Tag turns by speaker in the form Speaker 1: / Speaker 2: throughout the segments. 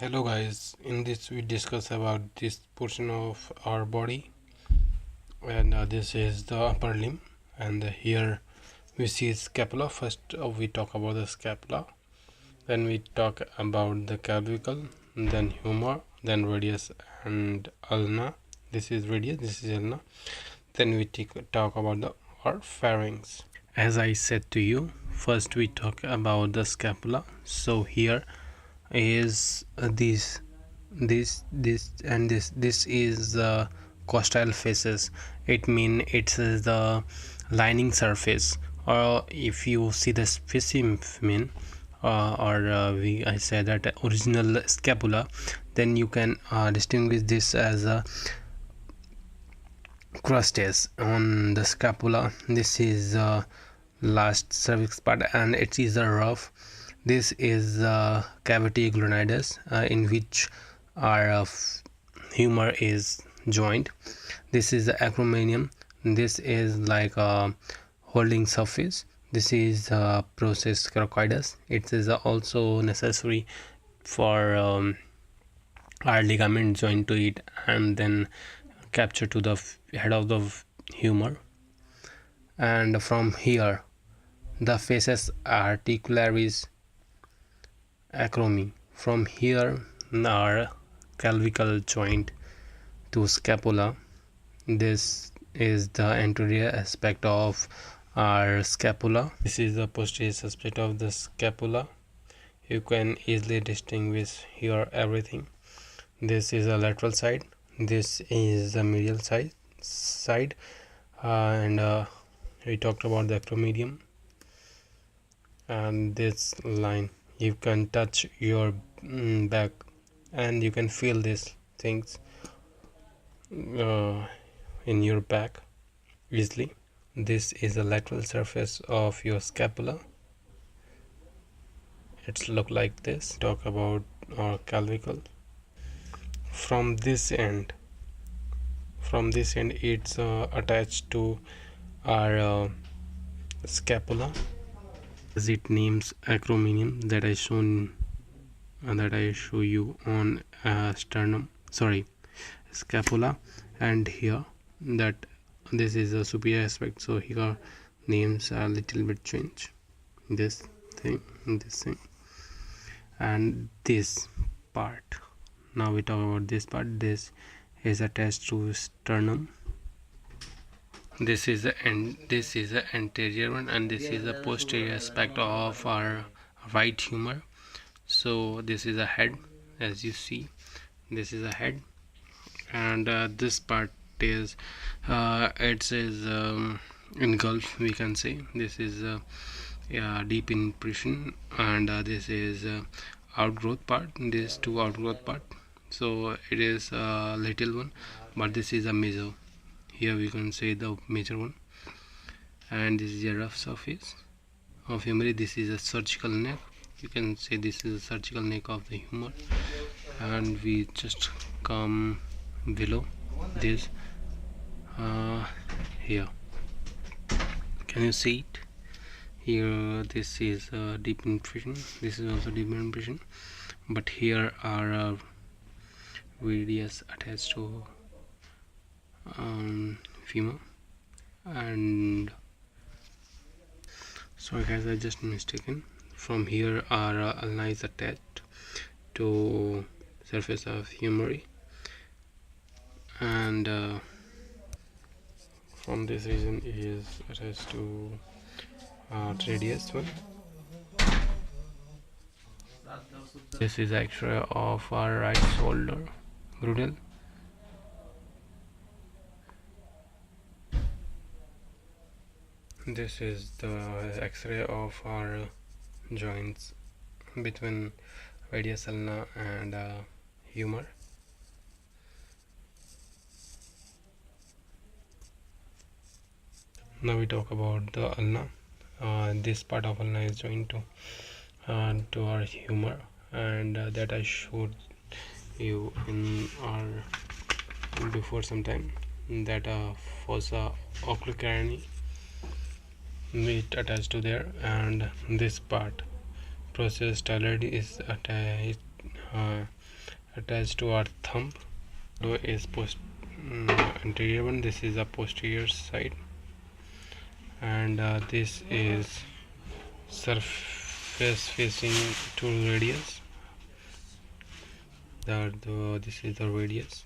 Speaker 1: Hello guys, in this we discuss about this portion of our body, and this is the upper limb, and here we see scapula. First we talk about the scapula, then we talk about the clavicle, then humor, then radius and ulna. This is radius, this is ulna. Then we talk about the or pharynx. As I said to you, first we talk about the scapula. So here is this is the costal faces. It mean it's the lining surface, or if you see the specimen, or I say that original scapula, then you can distinguish this as a crustes on the scapula. This is last cervix part, and it is a rough. This is the cavity glenoides, in which our humor is joined. This is the acromion. This is like a holding surface. This is process coracoides. It is also necessary for our ligament joined to it and then capture to the head of the humor. And from here the faces articularis acromi. From here our clavicle joint to scapula. This is the anterior aspect of our scapula. This is the posterior aspect of the scapula. You can easily distinguish here everything. This is a lateral side, this is the medial side, and we talked about the acromion. And this line, you can touch your back and you can feel these things in your back easily. This is the lateral surface of your scapula. It's look like this. Talk about our clavicle. From this end it's attached to our scapula, as it names acromion that I show you on scapula. And here that this is a superior aspect, so here names are a little bit change. This thing and this part. Now we talk about this part. This is attached to sternum. This is the anterior one, and this is the posterior aspect of our right humor. So this is a head, as you see. This is a head, and this part is it is engulfed, we can say. This is deep impression, and this is outgrowth part. This two outgrowth part. So it is a little one, but this is a major. Here we can say the major one, and this is a rough surface of humor. This is a surgical neck. You can say this is a surgical neck of the humor, and we just come below this here. Can you see it? Here this is deep impression. This is also deep impression, but here are radius attached to femur. And sorry guys, I just mistaken. From here our ulna is attached to surface of humeri, and from this region is attached to radius one. This is X-ray of our right shoulder girdle. This is the X-ray of our joints between radius ulna and humor. Now we talk about the ulna. This part of ulna is joined to our humor, and that I showed you in our before some time, that fossa oculocarni, it attached to there. And this part process styloid is attached attached to our thumb. So is anterior one. This is a posterior side, and this is surface facing to radius. This is the radius,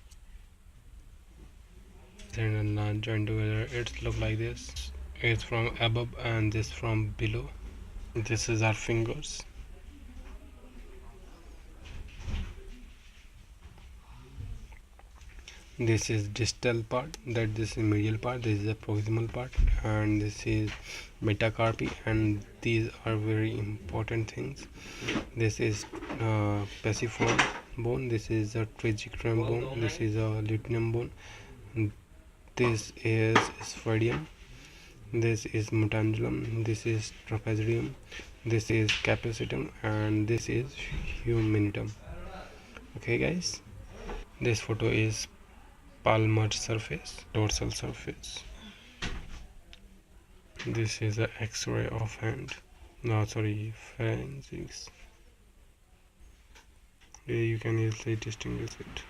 Speaker 1: and joined together. It's look like this. It's from above and this from below. This is our fingers. This is distal part, that this is medial part, this is the proximal part, and this is metacarpy, and these are very important things. This is pachyform bone, this is a tracheotomy bone, this is a luteum bone, this is spheridium, this is metangellum, this is trapezium, this is capacitum, and this is huminitum. Okay guys, this photo is palmar surface, dorsal surface. This is an X-ray of hand. No, sorry, phalanges. You can easily distinguish it.